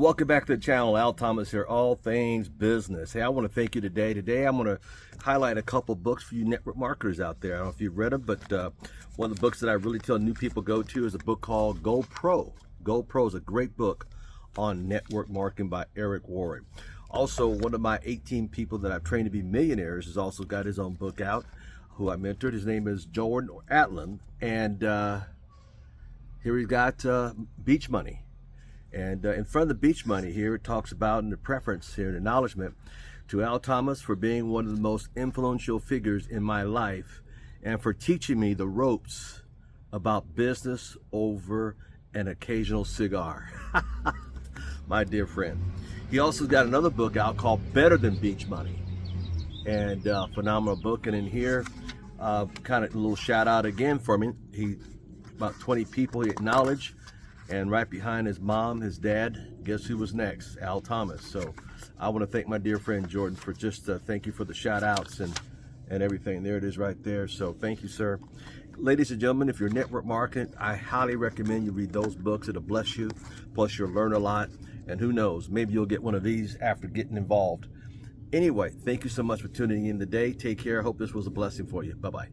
welcome back to the channel. Al Thomas here, all things business. Hey, I want to thank you today. Today I'm going to highlight a couple books for you network marketers out there. I don't know if you've read them, but one of the books that I really tell new people go to is a book called Go Pro. Go Pro is a great book on network marketing by Eric Worre. Also, one of my 18 people that I've trained to be millionaires has also got his own book out, who I mentored. His name is Jordan Atlin, and here we've got Beach Money. And in front of the Beach Money here, it talks about in the preference here, an acknowledgement to Al Thomas for being one of the most influential figures in my life and for teaching me the ropes about business over an occasional cigar. My dear friend. He also got another book out called Better Than Beach Money, and phenomenal book. And in here, kind of a little shout out again for me. About 20 people he acknowledged. And right behind his mom, his dad, guess who was next? Al Thomas. So I want to thank my dear friend Jordan for just thank you for the shout outs and everything. There it is right there. So thank you, sir. Ladies and gentlemen, if you're network marketing, I highly recommend you read those books. It'll bless you. Plus you'll learn a lot. And who knows, maybe you'll get one of these after getting involved. Anyway, thank you so much for tuning in today. Take care. I hope this was a blessing for you. Bye-bye.